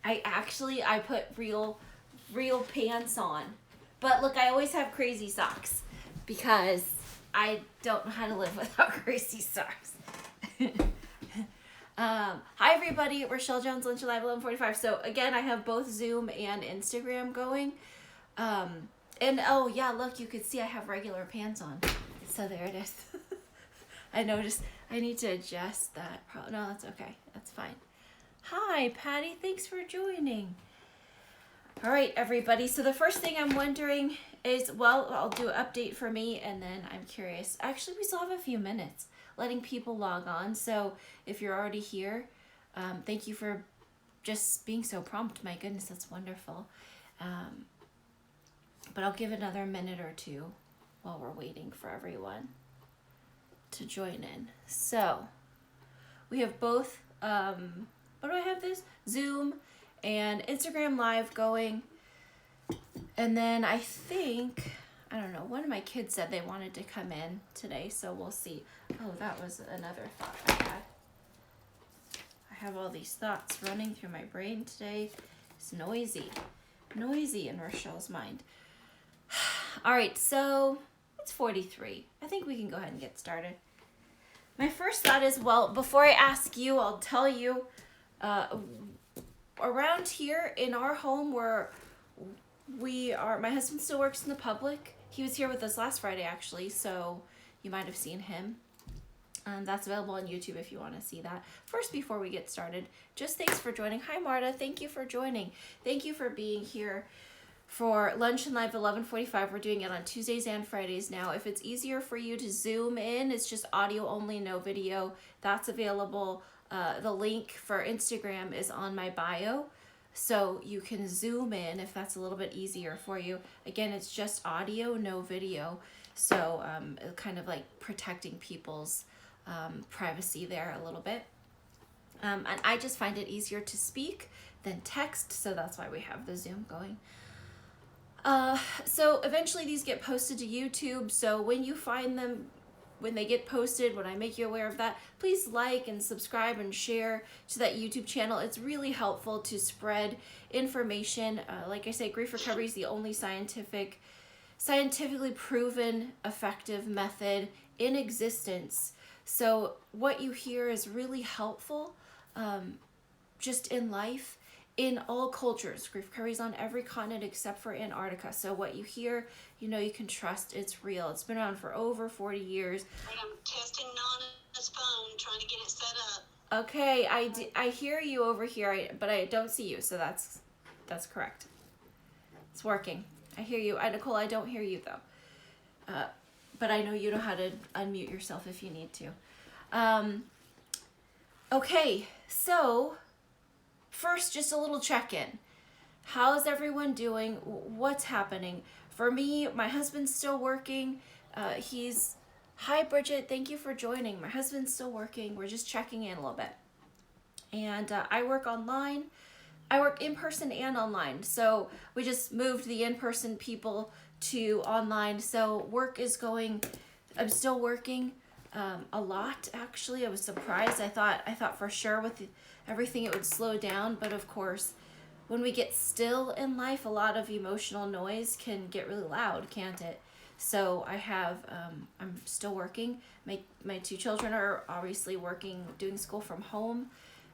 I put real pants on. But look, I always have crazy socks because I don't know how to live without crazy socks. Hi everybody, Rachelle Jones, Lunch Live 11:45. So again, I have both Zoom and Instagram going. And oh yeah, look, you can see I have regular pants on. So there it is. I noticed I need to adjust that. No, that's okay. That's fine. Hi, Patty. Thanks for joining. All right, everybody. So the first thing I'm wondering is, well, I'll do an update for me, and then I'm curious. Actually, we still have a few minutes letting people log on. So if you're already here, thank you for just being so prompt. My goodness, that's wonderful. But I'll give another minute or two while we're waiting for everyone to join in. So we have both, what do I have this? Zoom and Instagram Live going. And then I think, I don't know, one of my kids said they wanted to come in today, so we'll see. Oh, that was another thought I had. I have all these thoughts running through my brain today. It's noisy in Rochelle's mind. All right, so it's 43. I think we can go ahead and get started. My first thought is, well, before I ask you, I'll tell you, around here in our home where my husband still works in the public. He was here with us last Friday, actually, so you might have seen him. That's available on YouTube if you want to see that. First, before we get started, just thanks for joining. Hi, Marta. Thank you for joining. Thank you for being here for Lunch and Live 11:45. We're doing it on Tuesdays and Fridays now. If it's easier for you to Zoom in, it's just audio only, no video. That's available. The link for Instagram is on my bio, so you can Zoom in if that's a little bit easier for you. Again, it's just audio, no video, so kind of like protecting people's privacy there a little bit. And I just find it easier to speak than text, so that's why we have the Zoom going. So eventually these get posted to YouTube, so when you find them, when they get posted, when I make you aware of that, please like and subscribe and share to that YouTube channel. It's really helpful to spread information. Like I say, grief recovery is the only scientifically proven effective method in existence. So what you hear is really helpful, just in life. In all cultures, grief recovery is on every continent except for Antarctica. So what you hear, you can trust it's real. It's been around for over 40 years. I'm testing Nana's phone, trying to get it set up. Okay, I hear you over here, but I don't see you, so that's correct. It's working. I hear you. Nicole, I don't hear you though. But I know you know how to unmute yourself if you need to. Okay, so first, just a little check-in. How's everyone doing? What's happening? For me, my husband's still working. Hi, Bridget. Thank you for joining. My husband's still working. We're just checking in a little bit. And I work online. I work in person and online. So we just moved the in-person people to online. So work is going, I'm still working a lot, actually. I was surprised. I thought for sure with everything it would slow down, but of course when we get still in life, a lot of emotional noise can get really loud, can't it? So I'm still working. My two children are obviously working, doing school from home,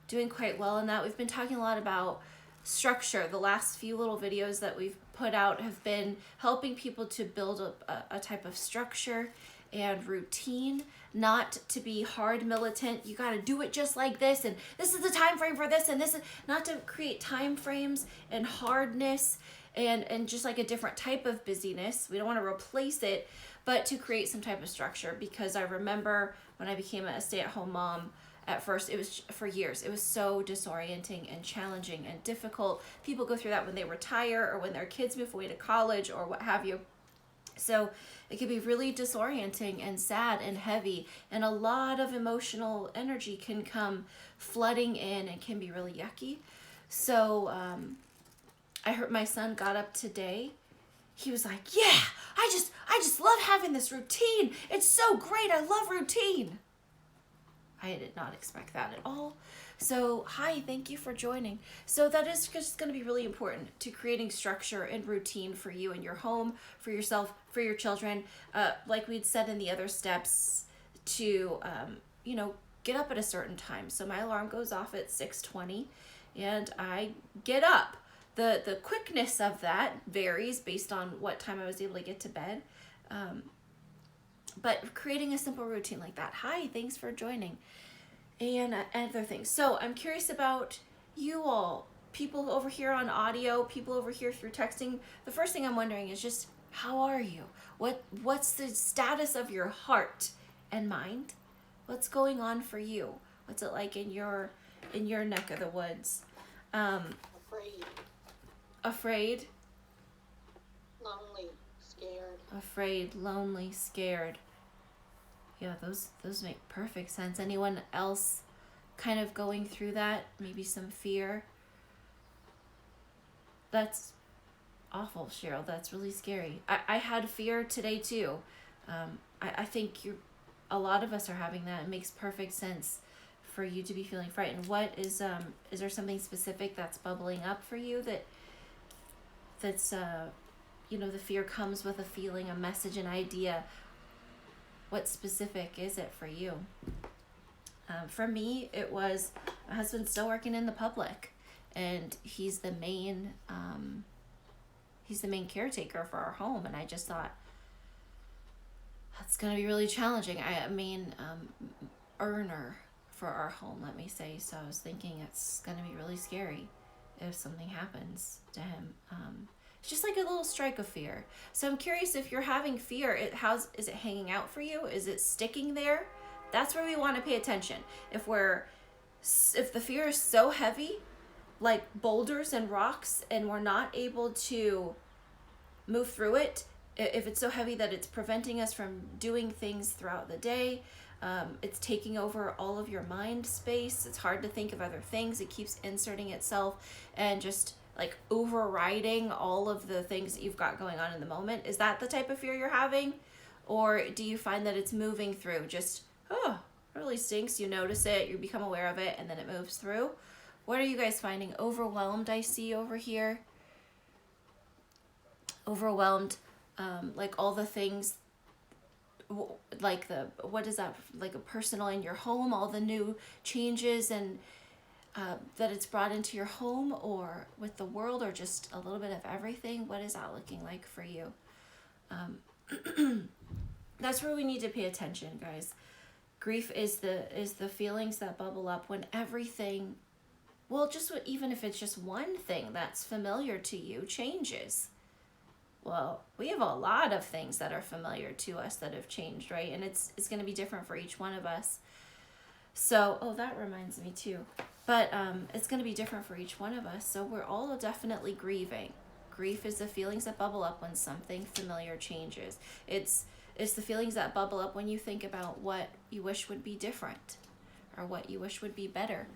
doing quite well in that. We've been talking a lot about structure. The last few little videos that we've put out have been helping people to build a type of structure and routine, not to be hard militant. You got to do it just like this, and this is the time frame for this, and this is not to create time frames and hardness and just like a different type of busyness. We don't want to replace it, but to create some type of structure, because I remember when I became a stay-at-home mom, at first, it was for years, it was so disorienting and challenging and difficult. People go through that when they retire or when their kids move away to college or what have you. So it can be really disorienting and sad and heavy, and a lot of emotional energy can come flooding in and can be really yucky. So I heard my son got up today. He was like, yeah, I just love having this routine. It's so great. I love routine. I did not expect that at all. So, hi, thank you for joining. So, that is just going to be really important to creating structure and routine for you and your home, for yourself, for your children. Like we'd said in the other steps, to, get up at a certain time. So, my alarm goes off at 6:20 and I get up. The quickness of that varies based on what time I was able to get to bed. But creating a simple routine like that. Hi, thanks for joining. And other things. So I'm curious about you all, people over here on audio, people over here through texting. The first thing I'm wondering is just, how are you? What's the status of your heart and mind? What's going on for you? What's it like in your neck of the woods? Afraid, Afraid, lonely, scared. afraid, lonely, scared. Yeah, those make perfect sense. Anyone else kind of going through that? Maybe some fear? That's awful, Cheryl. That's really scary. I had fear today too. I think a lot of us are having that. It makes perfect sense for you to be feeling frightened. What is there something specific that's bubbling up for you that's the fear comes with a feeling, a message, an idea? What specific is it for you? For me, it was my husband's still working in the public, and he's the main caretaker for our home, and I just thought that's going to be really challenging. I mean, earner for our home, let me say. So I was thinking it's going to be really scary if something happens to him. It's just like a little strike of fear. So I'm curious, if you're having fear, is it hanging out for you? Is it sticking there? That's where we want to pay attention. If the fear is so heavy, like boulders and rocks, and we're not able to move through it, if it's so heavy that it's preventing us from doing things throughout the day, it's taking over all of your mind space. It's hard to think of other things. It keeps inserting itself and just like overriding all of the things that you've got going on in the moment. Is that the type of fear you're having? Or do you find that it's moving through? Just, it really stinks. You notice it, you become aware of it, and then it moves through. What are you guys finding? Overwhelmed, I see over here. Overwhelmed, like all the things, like what is that? Like a personal in your home, all the new changes and that it's brought into your home or with the world, or just a little bit of everything. What is that looking like for you? That's where we need to pay attention, guys. Grief is the feelings that bubble up when everything, even if it's just one thing that's familiar to you changes. Well, we have a lot of things that are familiar to us that have changed, right? And it's going to be different for each one of us. So, that reminds me too. But it's going to be different for each one of us. So we're all definitely grieving. Grief is the feelings that bubble up when something familiar changes. It's the feelings that bubble up when you think about what you wish would be different or what you wish would be better.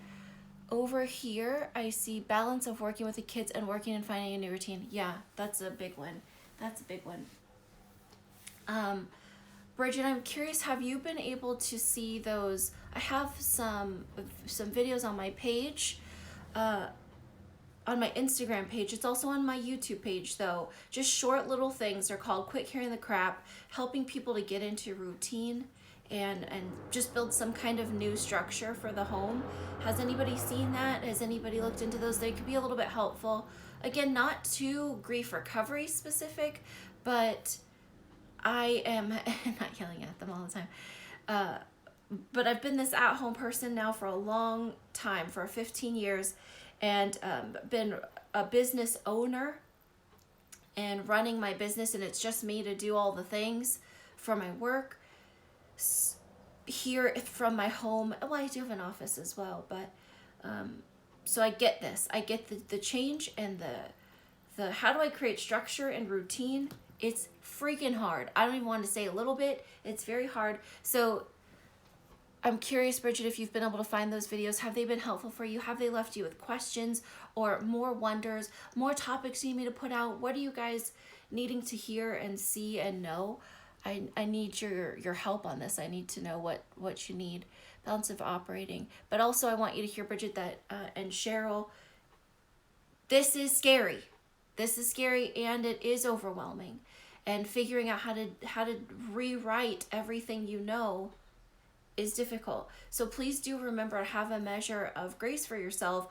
Over here, I see balance of working with the kids and working and finding a new routine. Yeah, that's a big one. Bridget, I'm curious, have you been able to see those? I have some videos on my page, on my Instagram page. It's also on my YouTube page, though. Just short little things. They're called Quit Carrying the Crap, helping people to get into routine and just build some kind of new structure for the home. Has anybody seen that? Has anybody looked into those? They could be a little bit helpful. Again, not too grief recovery specific, but I am not yelling at them all the time. But I've been this at-home person now for a long time, for 15 years, and been a business owner and running my business, and it's just me to do all the things for my work here from my home. Well, I do have an office as well, but so I get this. I get the change and the how do I create structure and routine. It's freaking hard. I don't even want to say a little bit. It's very hard. So I'm curious, Bridget, if you've been able to find those videos. Have they been helpful for you? Have they left you with questions or more wonders, more topics you need me to put out? What are you guys needing to hear and see and know? I need your help on this. I need to know what you need. balance of operating. But also I want you to hear, Bridget, that and Cheryl, this is scary. This is scary, and it is overwhelming. And figuring out how to rewrite everything you know is difficult. So please do remember to have a measure of grace for yourself.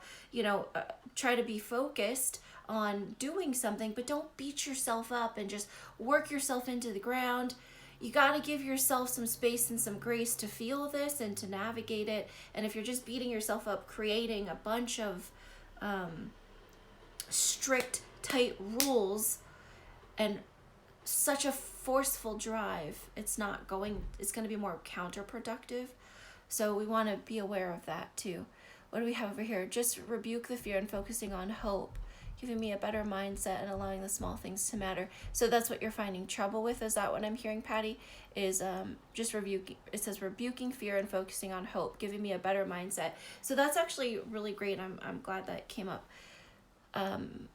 Try to be focused on doing something, but don't beat yourself up and just work yourself into the ground. You got to give yourself some space and some grace to feel this and to navigate it. And if you're just beating yourself up, creating a bunch of strict, tight rules and such a forceful drive, it's going to be more counterproductive. So we want to be aware of that too. What do we have over here? Just rebuke the fear and focusing on hope, giving me a better mindset and allowing the small things to matter. So that's what you're finding trouble with. Is that what I'm hearing, Patty? Is just rebuking. It says rebuking fear and focusing on hope, giving me a better mindset. So that's actually really great. I'm glad that came up. I'm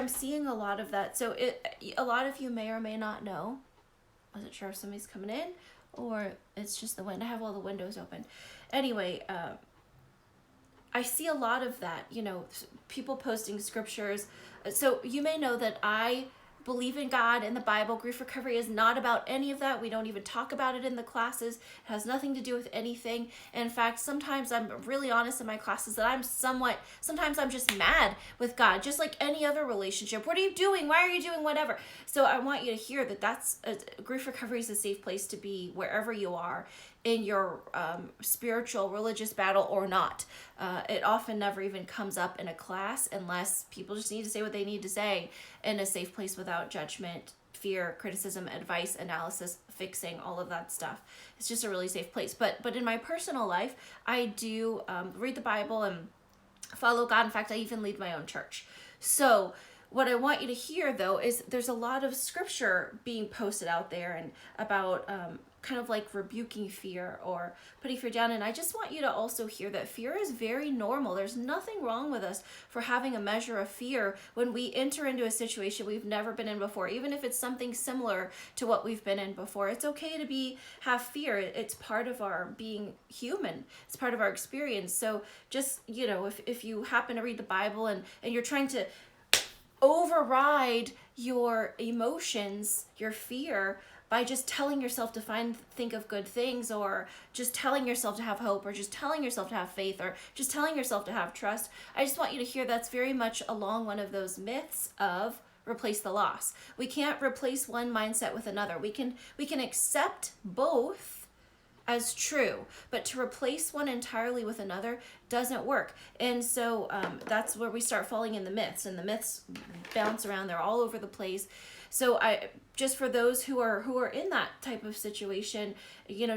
seeing a lot of that. So a lot of you may or may not know. I wasn't sure if somebody's coming in or it's just the wind. I have all the windows open. Anyway, I see a lot of that, people posting scriptures. So you may know that I believe in God and the Bible. Grief recovery is not about any of that. We don't even talk about it in the classes. It has nothing to do with anything. In fact, sometimes I'm really honest in my classes that sometimes I'm just mad with God, just like any other relationship. What are you doing? Why are you doing whatever? So I want you to hear that grief recovery is a safe place to be wherever you are in your spiritual, religious battle or not. It often never even comes up in a class unless people just need to say what they need to say in a safe place without judgment, fear, criticism, advice, analysis, fixing, all of that stuff. It's just a really safe place. But in my personal life, I do read the Bible and follow God. In fact, I even lead my own church. So what I want you to hear, though, is there's a lot of scripture being posted out there and about kind of like rebuking fear or putting fear down. And I just want you to also hear that fear is very normal. There's nothing wrong with us for having a measure of fear when we enter into a situation we've never been in before, even if it's something similar to what we've been in before. It's okay to have fear. It's part of our being human. It's part of our experience. So just, if you happen to read the Bible and you're trying to override your emotions, your fear, by just telling yourself to think of good things, or just telling yourself to have hope, or just telling yourself to have faith, or just telling yourself to have trust. I just want you to hear that's very much along one of those myths of replace the loss. We can't replace one mindset with another. We can accept both as true, but to replace one entirely with another doesn't work. And so that's where we start falling in the myths, and the myths bounce around. They're all over the place. So just for those who are in that type of situation,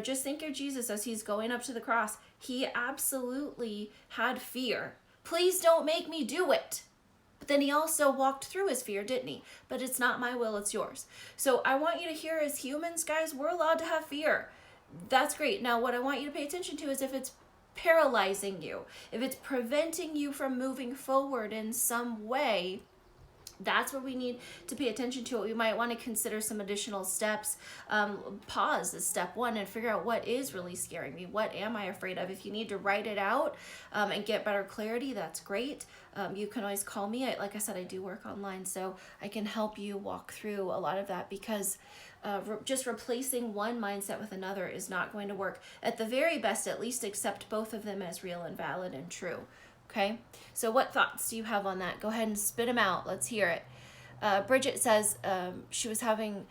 just think of Jesus as he's going up to the cross. He absolutely had fear. Please don't make me do it. But then he also walked through his fear, didn't he? But it's not my will, it's yours. So I want you to hear, as humans, guys, we're allowed to have fear. That's great. Now, what I want you to pay attention to is if it's paralyzing you, if it's preventing you from moving forward in some way, that's where we need to pay attention to it. We might want to consider some additional steps. Pause is step one and figure out what is really scaring me. What am I afraid of? If you need to write it out and get better clarity, that's great. You can always call me. Like I said, I do work online, so I can help you walk through a lot of that, because just replacing one mindset with another is not going to work. At the very best, at least accept both of them as real and valid and true. Okay, so what thoughts do you have on that? Go ahead and spit them out. Let's hear it. Bridget says she was having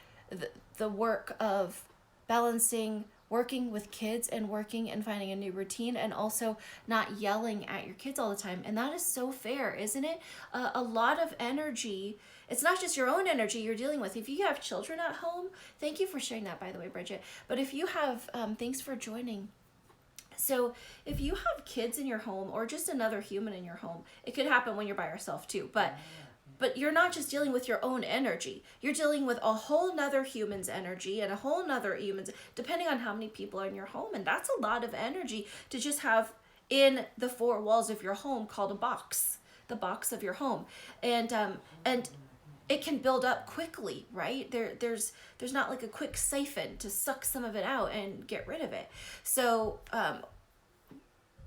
the work of balancing working with kids and working and finding a new routine, and also not yelling at your kids all the time. And that is so fair, isn't it? A lot of energy. It's not just your own energy you're dealing with. If you have children at home, thank you for sharing that, by the way, Bridget. But if you have, thanks for joining. So if you have kids in your home, or just another human in your home, it could happen when you're by yourself too, but you're not just dealing with your own energy. You're dealing with a whole nother human's energy and a whole nother human's, depending on how many people are in your home. And that's a lot of energy to just have in the four walls of your home, called a box, the box of your home. And it can build up quickly, right? There's not like a quick siphon to suck some of it out and get rid of it. So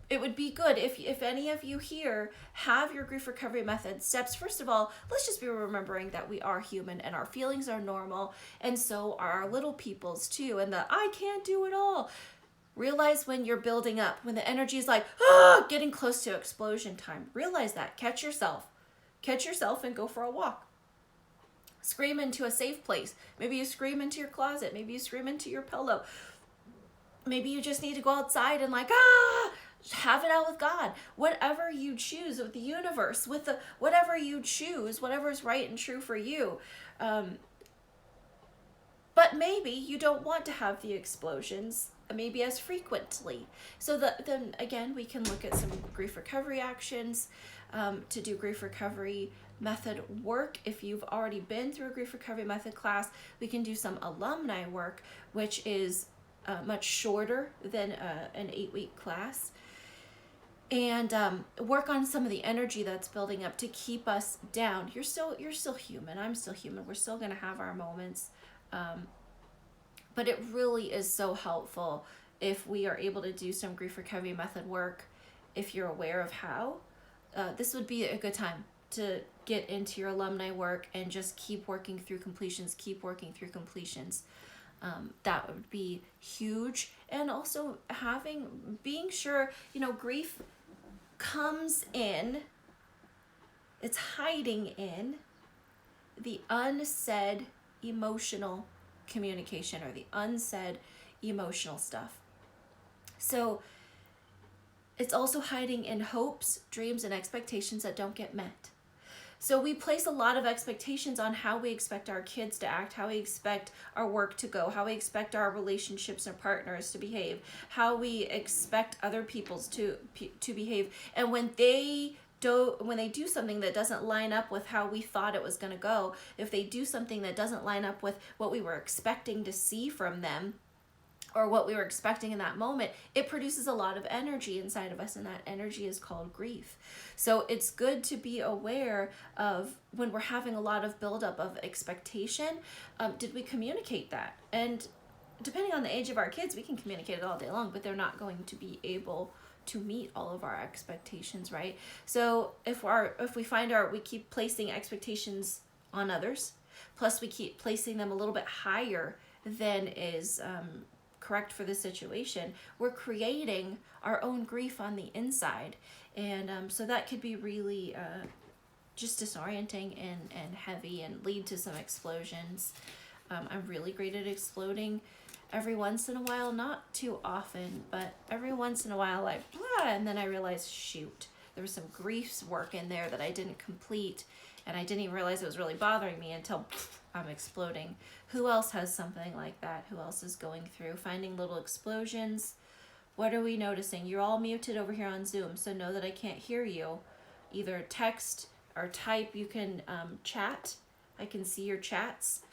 it would be good if any of you here have your grief recovery method steps. First of all, let's just be remembering that we are human and our feelings are normal, and so are our little people's too, and the I can't do it all. Realize when you're building up, when the energy is like, getting close to explosion time. Realize that. Catch yourself and go for a walk. Scream into a safe place. Maybe you scream into your closet. Maybe you scream into your pillow. Maybe you just need to go outside and have it out with God. Whatever you choose, with the universe, with the whatever you choose, whatever's right and true for you. But maybe you don't want to have the explosions, maybe as frequently. So then again, we can look at some grief recovery actions to do grief recovery method work. If you've already been through a grief recovery method class, we can do some alumni work, which is much shorter than an 8-week class, and work on some of the energy that's building up to keep us down. You're still human. I'm still human. We're still going to have our moments, but it really is so helpful if we are able to do some grief recovery method work. If you're aware of how, this would be a good time to get into your alumni work and just keep working through completions. That would be huge. And also being sure, grief comes in, it's hiding in the unsaid emotional communication, or the unsaid emotional stuff. So it's also hiding in hopes, dreams, and expectations that don't get met. So we place a lot of expectations on how we expect our kids to act, how we expect our work to go, how we expect our relationships and partners to behave, how we expect other people's to behave. And when they do something that doesn't line up with how we thought it was going to go, if they do something that doesn't line up with what we were expecting to see from them, or what we were expecting in that moment, it produces a lot of energy inside of us, and that energy is called grief. So it's good to be aware of when we're having a lot of buildup of expectation. Did we communicate that? And depending on the age of our kids, we can communicate it all day long, but they're not going to be able to meet all of our expectations, right? So if we keep placing expectations on others, plus we keep placing them a little bit higher than is correct for the situation, we're creating our own grief on the inside. And so that could be really just disorienting and heavy and lead to some explosions. I'm really great at exploding every once in a while, not too often, but every once in a while, and then I realize, shoot, there was some grief work in there that I didn't complete, and I didn't even realize it was really bothering me until I'm exploding. Who else has something like that? Who else is going through finding little explosions? What are we noticing? You're all muted over here on Zoom, so know that I can't hear you. Either text or type. You can chat. I can see your chats,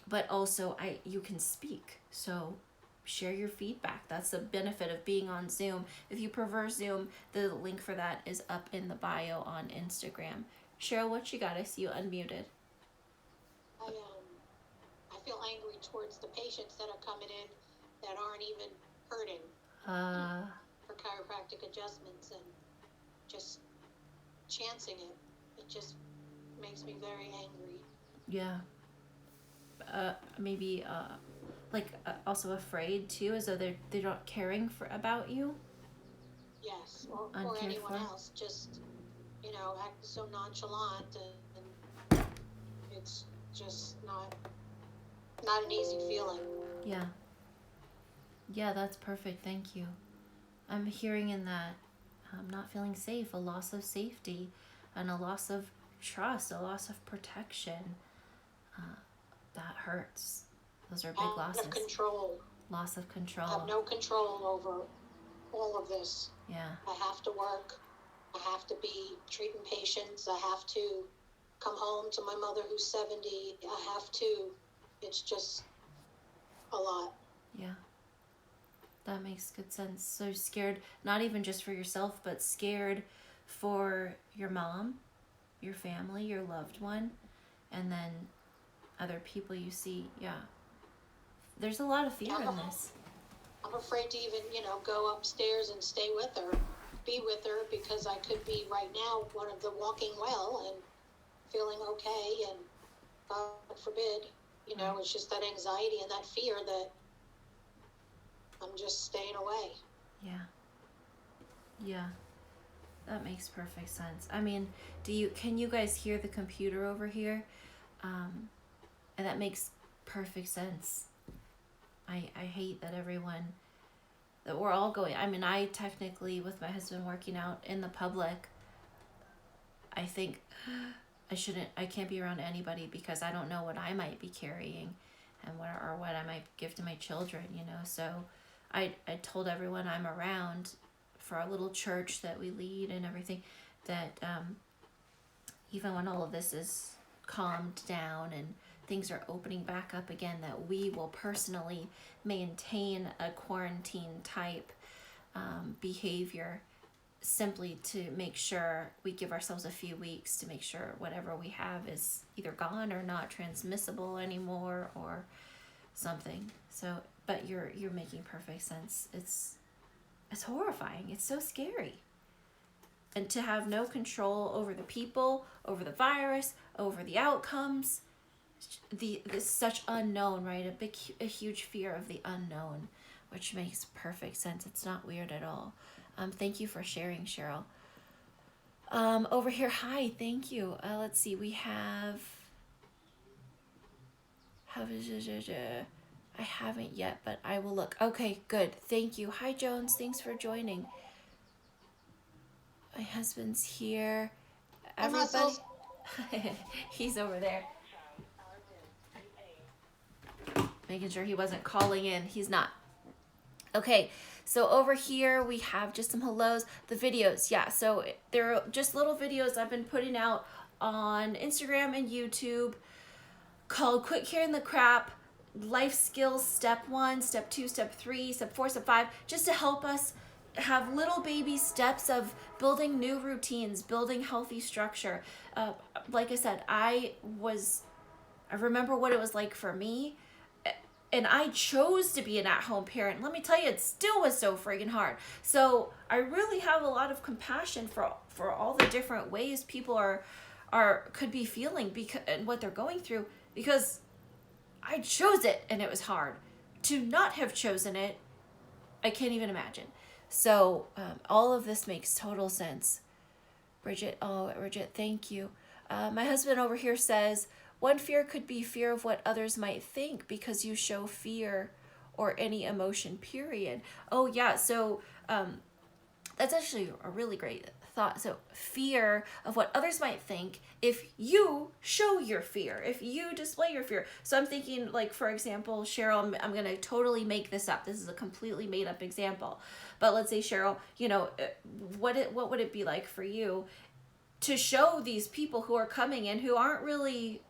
but also you can speak. So share your feedback. That's the benefit of being on Zoom. If you prefer Zoom, the link for that is up in the bio on Instagram. Cheryl, what you got? I see you unmuted. I feel angry towards the patients that are coming in that aren't even hurting for chiropractic adjustments, and just chancing it. It just makes me very angry. Yeah. Maybe also afraid too, as though they're not caring about you. Yes, or anyone else. Just act so nonchalant, and it's just not an easy feeling. Yeah, that's perfect. Thank you. I'm hearing in that not feeling safe, a loss of safety, and a loss of trust, a loss of protection. That hurts. Those are big losses. Loss of control. I have no control over all of this. Yeah. I have to work. I have to be treating patients. I have to come home to my mother who's 70. I have to. It's just a lot. Yeah. That makes good sense. So scared, not even just for yourself, but scared for your mom, your family, your loved one. and then other people you see, there's a lot of fear in this. I'm afraid to even, go upstairs and stay with her, be with her, because I could be right now one of the walking well and feeling okay, and God forbid, it's just that anxiety and that fear that I'm just staying away. Yeah, that makes perfect sense. I mean, can you guys hear the computer over here? And that makes perfect sense. I hate that we're all going. I mean, I technically, with my husband working out in the public, I think I can't be around anybody because I don't know what I might be carrying and what I might give to my children, So I told everyone I'm around for our little church that we lead and everything, that even when all of this is calmed down and things are opening back up again, that we will personally maintain a quarantine type behavior, simply to make sure we give ourselves a few weeks to make sure whatever we have is either gone or not transmissible anymore or something. So, but you're making perfect sense. It's horrifying. It's so scary. And to have no control over the people, over the virus, over the outcomes, this such unknown, right? A huge fear of the unknown, which makes perfect sense. It's not weird at all. Thank you for sharing, Cheryl. Over here, hi, thank you. Let's see, we have I haven't yet, but I will look. Okay, good. Thank you. Hi, Jones. Thanks for joining. My husband's here. Everybody. He's over there. Making sure he wasn't calling in. He's not. Okay, so over here we have just some hellos. The videos, so they're just little videos I've been putting out on Instagram and YouTube called Quit Carrying the Crap, Life Skills Step 1, Step 2, Step 3, Step 4, Step 5, just to help us have little baby steps of building new routines, building healthy structure. Like I said, I remember what it was like for me, and I chose to be an at-home parent. Let me tell you, it still was so freaking hard. So I really have a lot of compassion for all the different ways people could be feeling and what they're going through, because I chose it and it was hard. To not have chosen it, I can't even imagine. So all of this makes total sense. Bridget, thank you. My husband over here says, one fear could be fear of what others might think because you show fear or any emotion, period. Oh, yeah. So that's actually a really great thought. So fear of what others might think if you show your fear, if you display your fear. So I'm thinking, like, for example, Cheryl, I'm going to totally make this up. This is a completely made up example. But let's say, Cheryl, what would it be like for you to show these people who are coming in who aren't really,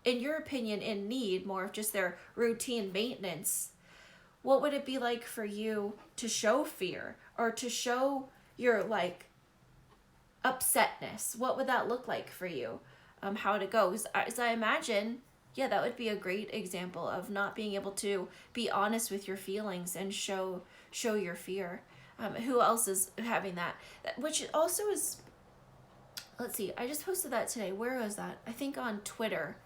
in your opinion, in need, more of just their routine maintenance? What would it be like for you to show fear or to show your, like, upsetness? What would that look like for you? How to go? As I imagine, that would be a great example of not being able to be honest with your feelings and show your fear. Who else is having that? Which also is, let's see, I just posted that today. Where was that? I think on Twitter.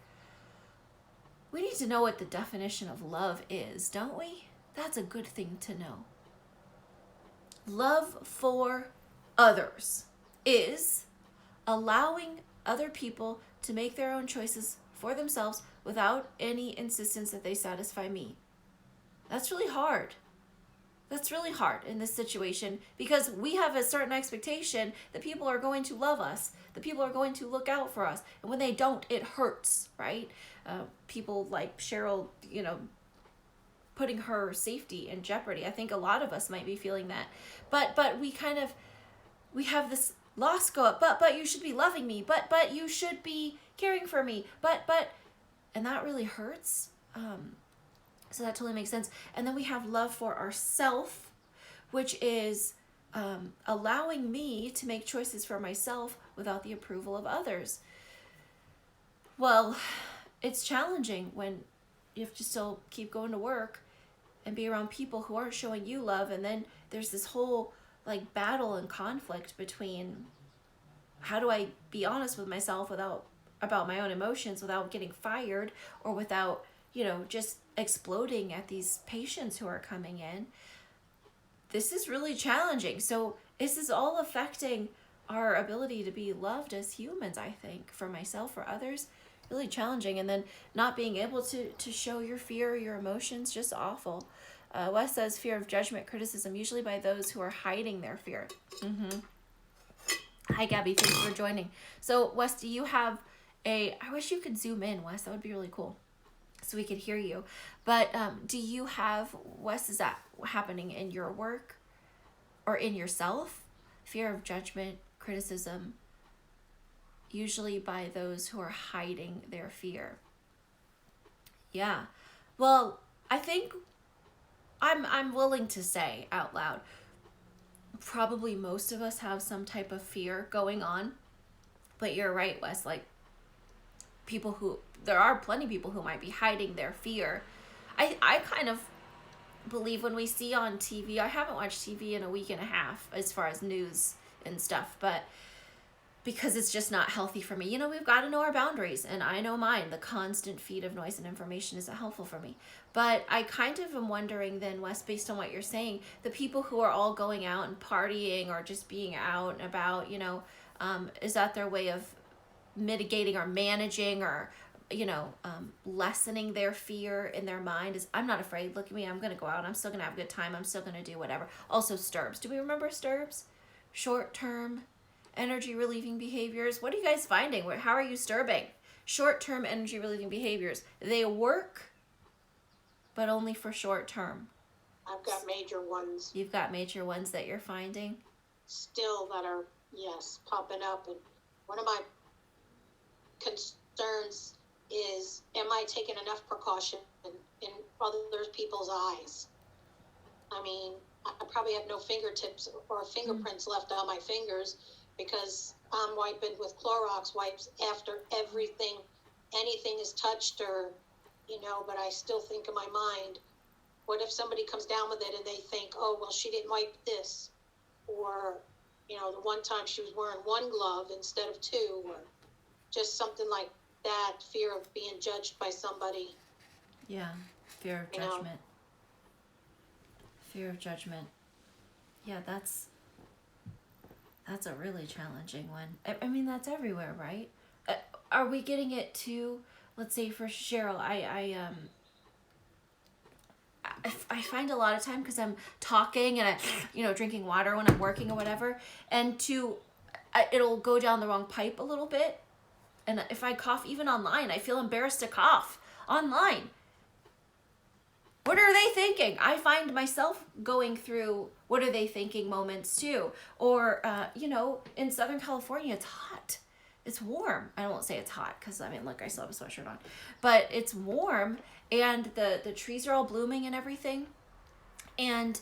We need to know what the definition of love is, don't we? That's a good thing to know. Love for others is allowing other people to make their own choices for themselves without any insistence that they satisfy me. That's really hard. That's really hard in this situation because we have a certain expectation that people are going to love us, that people are going to look out for us. And when they don't, it hurts, right? People like Cheryl, putting her safety in jeopardy. I think a lot of us might be feeling that. But we have this loss go up. But you should be loving me. But you should be caring for me. But and that really hurts. So that totally makes sense. And then we have love for ourself, which is allowing me to make choices for myself without the approval of others. Well, it's challenging when you have to still keep going to work and be around people who aren't showing you love, and then there's this whole like battle and conflict between how do I be honest with myself without about my own emotions without getting fired or without, just exploding at these patients who are coming in. This is really challenging. So this is all affecting our ability to be loved as humans, I think, for myself, for others. Really challenging. And then not being able to show your fear, your emotions, just awful. Wes says fear of judgment, criticism, usually by those who are hiding their fear. Hi, Gabby. Thanks for joining. So, Wes, do you have I wish you could zoom in, Wes. That would be really cool so we could hear you. But do you have, Wes, is that happening in your work or in yourself? Fear of judgment, criticism, usually by those who are hiding their fear. Yeah. Well, I think I'm willing to say out loud, probably most of us have some type of fear going on. But you're right, Wes, like there are plenty of people who might be hiding their fear. I kind of believe when we see on TV, I haven't watched TV in a week and a half as far as news and stuff, but because it's just not healthy for me. We've got to know our boundaries, and I know mine. The constant feed of noise and information isn't helpful for me. But I kind of am wondering then, Wes, based on what you're saying, the people who are all going out and partying or just being out and about, is that their way of mitigating or managing or lessening their fear in their mind? Is, I'm not afraid, look at me, I'm gonna go out, I'm still gonna have a good time, I'm still gonna do whatever. Also, STIRBs, do we remember STIRBs? Short-term energy relieving behaviors. What are you guys finding? How are you STIRBing? Short-term energy relieving behaviors, they work, but only for short term. I've got major ones You've got major ones that you're finding still that are, yes, popping up. And one of my concerns is, am I taking enough precaution in other people's eyes? I mean, I probably have no fingertips or fingerprints left on my fingers because I'm wiping with Clorox wipes after anything is touched or, but I still think in my mind, what if somebody comes down with it and they think, oh, well, she didn't wipe this? Or, the one time she was wearing one glove instead of two, or just something like that, fear of being judged by somebody. Yeah, fear of judgment. Fear of judgment. Yeah, that's a really challenging one. I mean, that's everywhere, right? Are we getting it too? Let's say for Cheryl, I find a lot of time because I'm talking and I, drinking water when I'm working or whatever, and it'll go down the wrong pipe a little bit. And if I cough even online, I feel embarrassed to cough online. What are they thinking? I find myself going through what are they thinking moments too. Or, in Southern California, it's hot. It's warm. I won't say it's hot because, look, I still have a sweatshirt on. But it's warm and the trees are all blooming and everything. And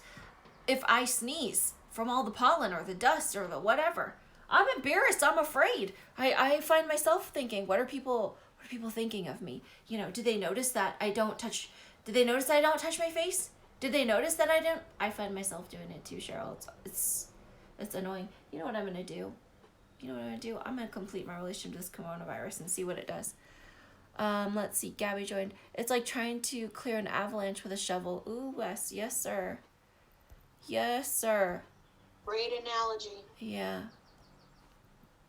if I sneeze from all the pollen or the dust or the whatever, I'm embarrassed. I'm afraid. I find myself thinking, what are people thinking of me? Do they notice that I don't touch... Did they notice that I don't touch my face? Did they notice that I don't? I find myself doing it too, Cheryl. It's annoying. You know what I'm going to do? I'm going to complete my relationship with this coronavirus and see what it does. Let's see. Gabby joined. It's like trying to clear an avalanche with a shovel. Ooh, Wes. Yes, sir. Yes, sir. Great analogy. Yeah.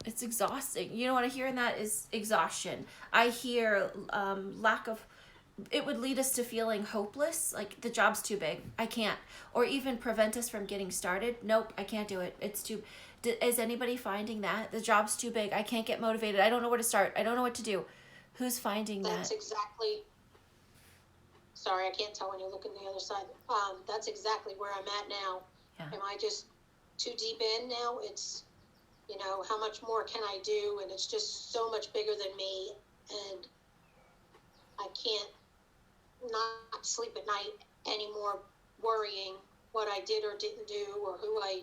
It's exhausting. You know what I hear in that is exhaustion. I hear lack of... It would lead us to feeling hopeless, like the job's too big, I can't. Or even prevent us from getting started. Nope, I can't do it. It's too... Is anybody finding that? The job's too big, I can't get motivated, I don't know where to start, I don't know what to do. Who's finding that? That's exactly... Sorry, I can't tell when you look on the other side. That's exactly where I'm at now. Yeah. Am I just too deep in now? It's, how much more can I do? And it's just so much bigger than me. And I can't not sleep at night anymore worrying what I did or didn't do or who I,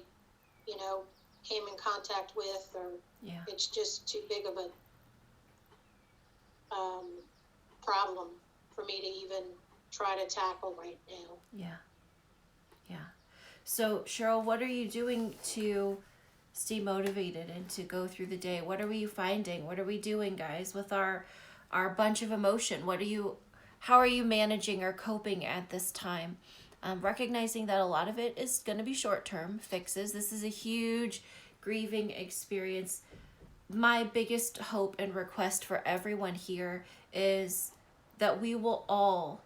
came in contact with, or it's just too big of a problem for me to even try to tackle right now. Yeah. Yeah. So, Cheryl, what are you doing to stay motivated and to go through the day? What are we finding? What are we doing, guys, with our bunch of emotion? How are you managing or coping at this time? Recognizing that a lot of it is going to be short-term fixes. This is a huge grieving experience. My biggest hope and request for everyone here is that we will all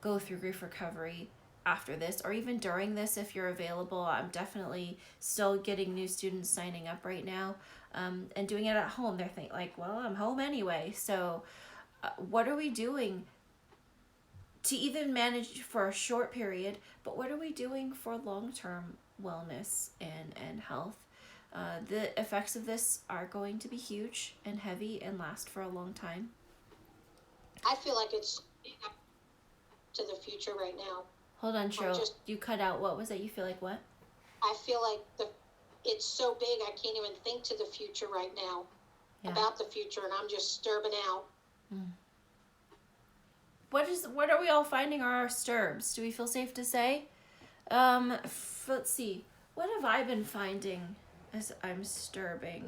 go through grief recovery after this, or even during this if you're available. I'm definitely still getting new students signing up right now, and doing it at home. They're thinking like, well, I'm home anyway, so what are we doing to even manage for a short period, but what are we doing for long-term wellness and health? The effects of this are going to be huge and heavy and last for a long time. I feel like it's to the future right now. Hold on, Cheryl. You cut out. What was it? You feel like what? I feel like it's so big I can't even think to the future right now. Yeah. About the future, and I'm just sturbing out. What are we all finding are our sturbs? Do we feel safe to say? Let's see. What have I been finding as I'm sturbing?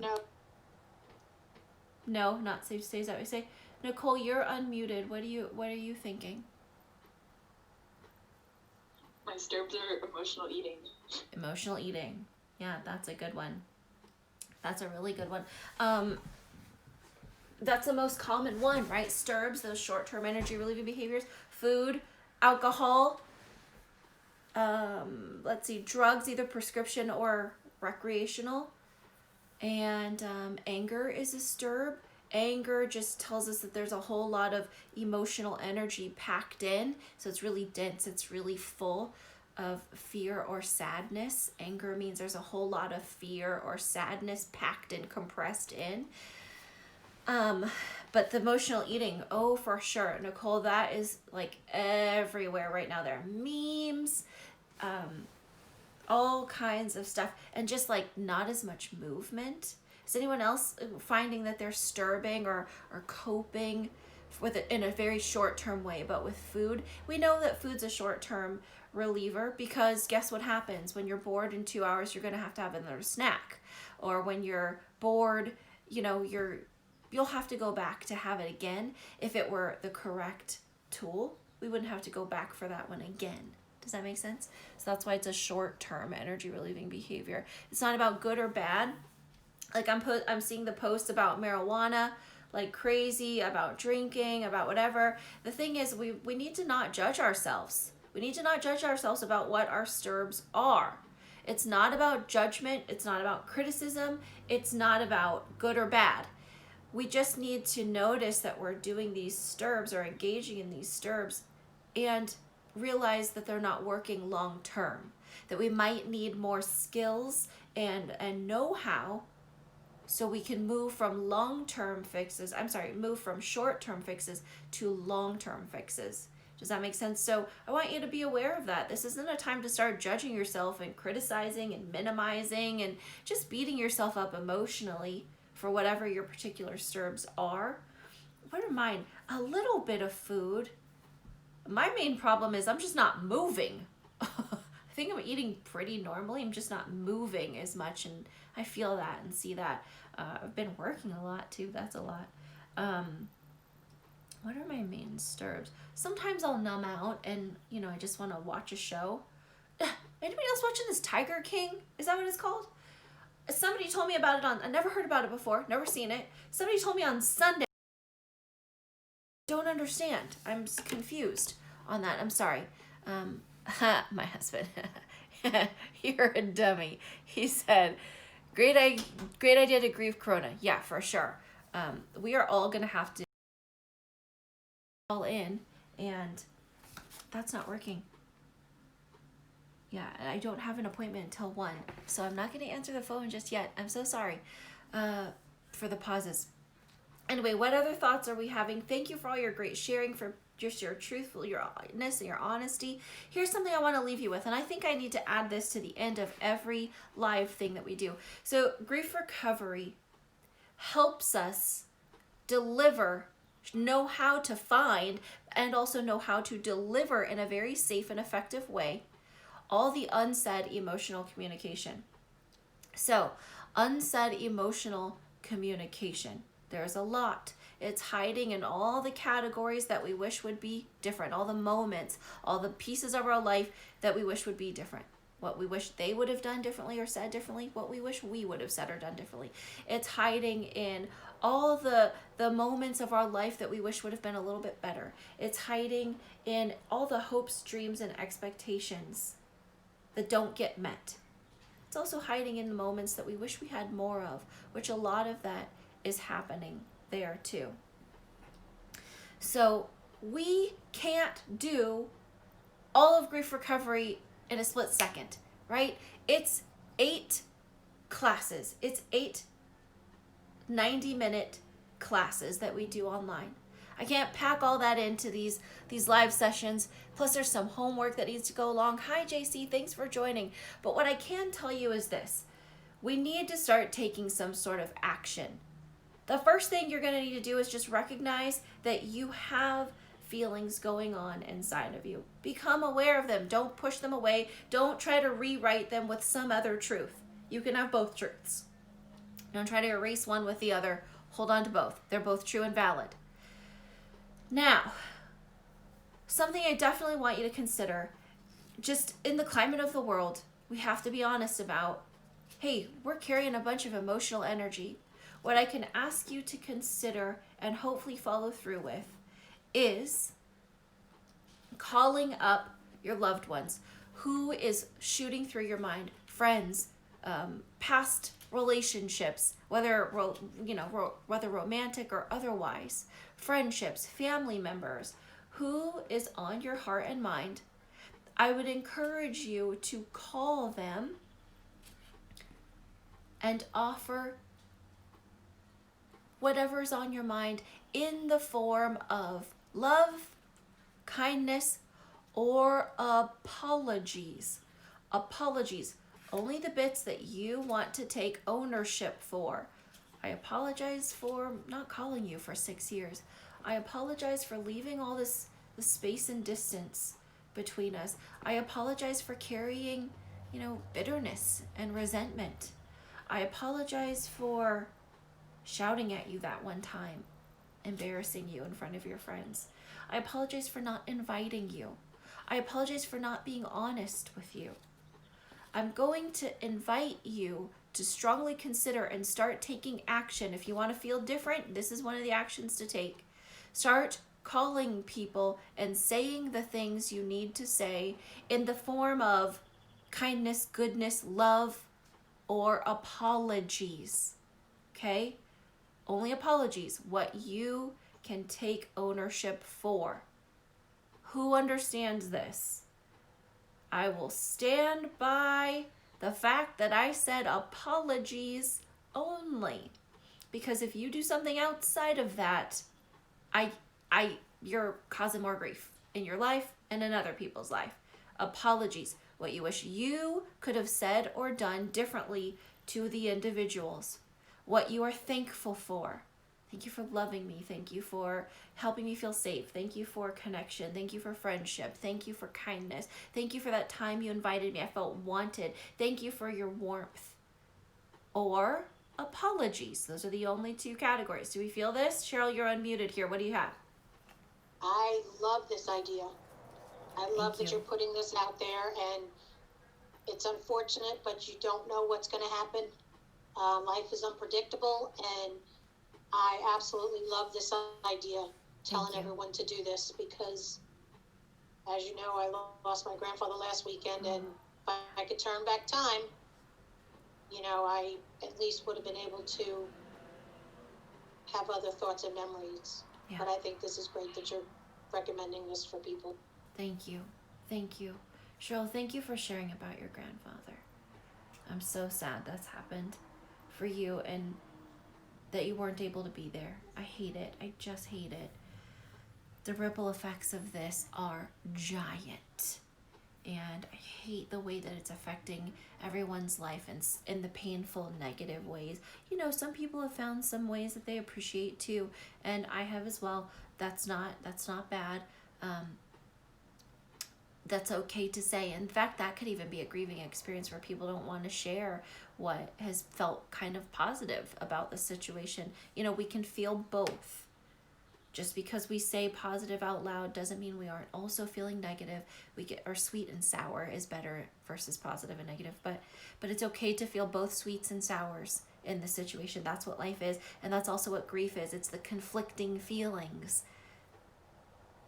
No, not safe to say. Is that what you say? Nicole, you're unmuted. What are you thinking? My sturbs are emotional eating. Emotional eating. Yeah, that's a good one. That's a really good one. That's the most common one, right? Sturbs, those short-term energy relieving behaviors, food, alcohol, let's see, drugs, either prescription or recreational, and anger is a sturb. Anger just tells us that there's a whole lot of emotional energy packed in, so it's really dense, it's really full of fear or sadness. Anger means there's a whole lot of fear or sadness packed and compressed in. But the emotional eating, oh, for sure, Nicole, that is like everywhere right now. There are memes, all kinds of stuff, and just like not as much movement. Is anyone else finding that they're sturbing or coping with it in a very short-term way? But with food, we know that food's a short-term reliever, because guess what happens when you're bored in 2 hours? You're going to have another snack, or when you're bored, you'll have to go back to have it again. If it were the correct tool, we wouldn't have to go back for that one again. Does that make sense? So that's why it's a short-term energy relieving behavior. It's not about good or bad. Like I'm seeing the posts about marijuana like crazy, about drinking, about whatever. The thing is, we need to not judge ourselves. We need to not judge ourselves about what our sturbs are. It's not about judgment. It's not about criticism. It's not about good or bad. We just need to notice that we're doing these sturbs or engaging in these sturbs and realize that they're not working long term, that we might need more skills and know-how so we can move from move from short-term fixes to long-term fixes. Does that make sense? So I want you to be aware of that. This isn't a time to start judging yourself and criticizing and minimizing and just beating yourself up emotionally for whatever your particular sturbs are. What are mine? A little bit of food. My main problem is I'm just not moving. I think I'm eating pretty normally. I'm just not moving as much, and I feel that and see that. I've been working a lot too. That's a lot. What are my main sturbs? Sometimes I'll numb out and, I just want to watch a show. Anybody else watching this Tiger King? Is that what it's called? Somebody told me about it I never heard about it before, never seen it. Somebody told me on Sunday. Don't understand. I'm confused on that. I'm sorry. My husband, you're a dummy. He said, great idea to grieve Corona. Yeah, for sure. We are all going to have to all in, and that's not working. Yeah, I don't have an appointment until 1, so I'm not going to answer the phone just yet. I'm so sorry for the pauses. Anyway, what other thoughts are we having? Thank you for all your great sharing, for just your truthful, your honest, and your honesty. Here's something I want to leave you with, and I think I need to add this to the end of every live thing that we do. So grief recovery helps us deliver know how to find and also know how to deliver in a very safe and effective way all the unsaid emotional communication. So, unsaid emotional communication. There's a lot. It's hiding in all the categories that we wish would be different, all the moments, all the pieces of our life that we wish would be different. What we wish they would have done differently or said differently, what we wish we would have said or done differently. It's hiding in all the moments of our life that we wish would have been a little bit better. It's hiding in all the hopes, dreams, and expectations that don't get met. It's also hiding in the moments that we wish we had more of, which a lot of that is happening there too. So we can't do all of grief recovery in a split second, right? It's 8 classes. It's 8 90-minute classes that we do online. I can't pack all that into these live sessions. Plus there's some homework that needs to go along. Hi JC, thanks for joining. But what I can tell you is this. We need to start taking some sort of action. The first thing you're going to need to do is just recognize that you have feelings going on inside of you. Become aware of them. Don't push them away. Don't try to rewrite them with some other truth. You can have both truths. Don't try to erase one with the other. Hold on to both. They're both true and valid. Now, something I definitely want you to consider, just in the climate of the world, we have to be honest about, hey, we're carrying a bunch of emotional energy. What I can ask you to consider and hopefully follow through with is calling up your loved ones. Who is shooting through your mind? Friends, past relationships, whether romantic or otherwise, friendships, family members. Who is on your heart and mind? I would encourage you to call them and offer whatever's on your mind in the form of love, kindness, or apologies. Apologies. Only the bits that you want to take ownership for. I apologize for not calling you for 6 years. I apologize for leaving all this space and distance between us. I apologize for carrying, bitterness and resentment. I apologize for shouting at you that one time, embarrassing you in front of your friends. I apologize for not inviting you. I apologize for not being honest with you. I'm going to invite you to strongly consider and start taking action. If you want to feel different, this is one of the actions to take. Start calling people and saying the things you need to say in the form of kindness, goodness, love, or apologies. Okay? Only apologies. What you can take ownership for. Who understands this? I will stand by the fact that I said apologies only. Because if you do something outside of that, you're causing more grief in your life and in other people's life. Apologies. What you wish you could have said or done differently to the individuals. What you are thankful for. Thank you for loving me. Thank you for helping me feel safe. Thank you for connection. Thank you for friendship. Thank you for kindness. Thank you for that time you invited me. I felt wanted. Thank you for your warmth. Or apologies. Those are the only 2 categories. Do we feel this? Cheryl, you're unmuted here. What do you have? I love this idea. I love that you're putting this out there, and it's unfortunate, but you don't know what's going to happen. Life is unpredictable, and I absolutely love this idea, telling everyone to do this, because, as you know, I lost my grandfather last weekend, and if I could turn back time, I at least would have been able to have other thoughts and memories. Yeah. But I think this is great that you're recommending this for people. Thank you. Thank you. Cheryl, thank you for sharing about your grandfather. I'm so sad that's happened for you and that you weren't able to be there. I hate it. I just hate it. The ripple effects of this are giant. And I hate the way that it's affecting everyone's life in the painful, negative ways. You know, some people have found some ways that they appreciate too, and I have as well. That's not bad. That's okay to say. In fact, that could even be a grieving experience where people don't want to share what has felt kind of positive about the situation. You know, we can feel both. Just because we say positive out loud doesn't mean we aren't also feeling negative. We get, or sweet and sour is better versus positive and negative, but it's okay to feel both sweets and sours in the situation. That's what life is, and that's also what grief is. It's the conflicting feelings.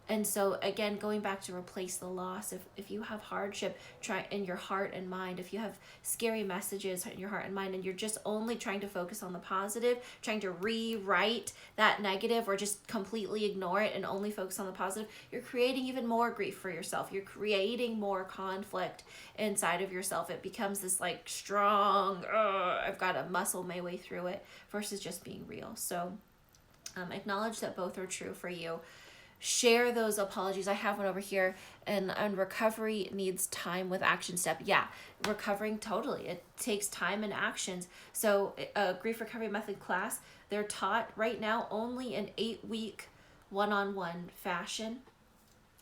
And so again, going back to replace the loss, if you have hardship try in your heart and mind, if you have scary messages in your heart and mind, and you're just only trying to focus on the positive, trying to rewrite that negative or just completely ignore it and only focus on the positive, you're creating even more grief for yourself. You're creating more conflict inside of yourself. It becomes this like strong, I've got to muscle my way through it, versus just being real. So acknowledge that both are true for you. Share those apologies. I have one over here, and recovery needs time with action step. Yeah, recovering, totally. It takes time and actions. So grief recovery method class, they're taught right now only in 8-week one-on-one fashion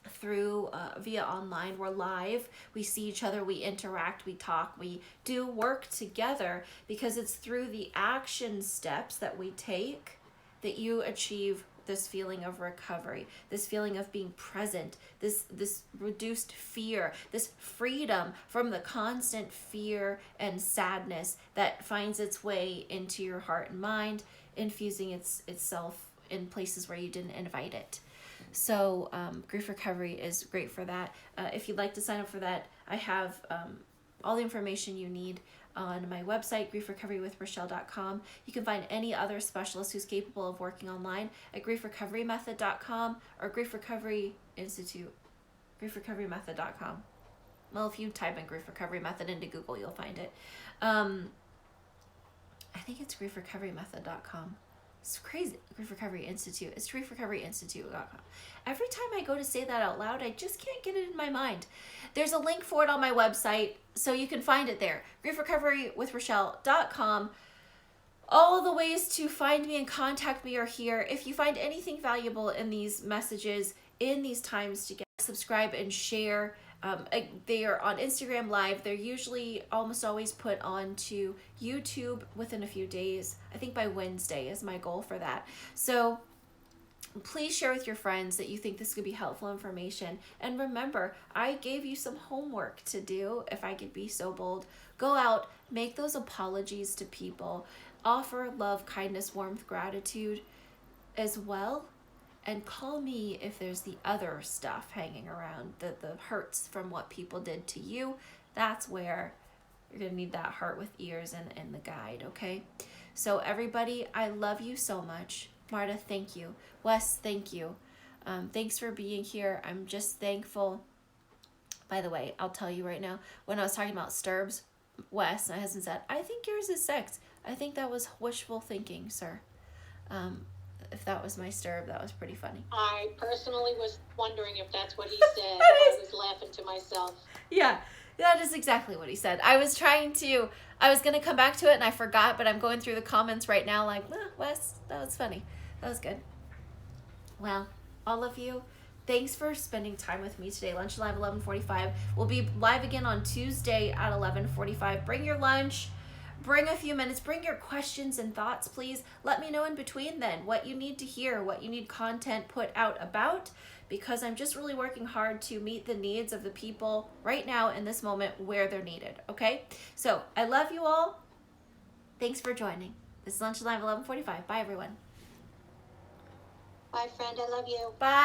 through via online. We're live, we see each other, we interact, we talk, we do work together, because it's through the action steps that we take that you achieve this feeling of recovery, this feeling of being present, this reduced fear, this freedom from the constant fear and sadness that finds its way into your heart and mind, infusing itself in places where you didn't invite it. So grief recovery is great for that. If you'd like to sign up for that, I have all the information you need on my website, griefrecoverywithrachelle.com. You can find any other specialist who's capable of working online at griefrecoverymethod.com or griefrecoverymethod.com. Well, if you type in grief recovery method into Google, you'll find it. I think it's griefrecoverymethod.com. It's crazy. Grief Recovery Institute. It's griefrecoveryinstitute.com. Every time I go to say that out loud, I just can't get it in my mind. There's a link for it on my website, so you can find it there. griefrecoverywithrachelle.com. All the ways to find me and contact me are here. If you find anything valuable in these messages, in these times together, subscribe and share. They are on Instagram Live. They're usually almost always put onto YouTube within a few days. I think by Wednesday is my goal for that. So please share with your friends that you think this could be helpful information. And remember, I gave you some homework to do, if I could be so bold. Go out, make those apologies to people, offer love, kindness, warmth, gratitude as well. And call me if there's the other stuff hanging around, the hurts from what people did to you. That's where you're going to need that heart with ears and the guide, okay? So everybody, I love you so much. Marta, thank you. Wes, thank you. Thanks for being here. I'm just thankful. By the way, I'll tell you right now, when I was talking about Sturbs, Wes, my husband said, I think yours is sex. I think that was wishful thinking, sir. If that was my Sturb, that was pretty funny. I personally was wondering if that's what he said. I was laughing to myself. Yeah, that is exactly what he said. I was going to come back to it and I forgot, but I'm going through the comments right now like, Wes, that was funny. That was good. Well, all of you, thanks for spending time with me today. Lunch Live 11:45. We'll be live again on Tuesday at 11:45. Bring your lunch. Bring a few minutes, bring your questions and thoughts, please. Let me know in between then what you need to hear, what you need content put out about, because I'm just really working hard to meet the needs of the people right now in this moment where they're needed, okay? So I love you all. Thanks for joining. This is Lunch Live 11:45. Bye, everyone. Bye, friend. I love you. Bye.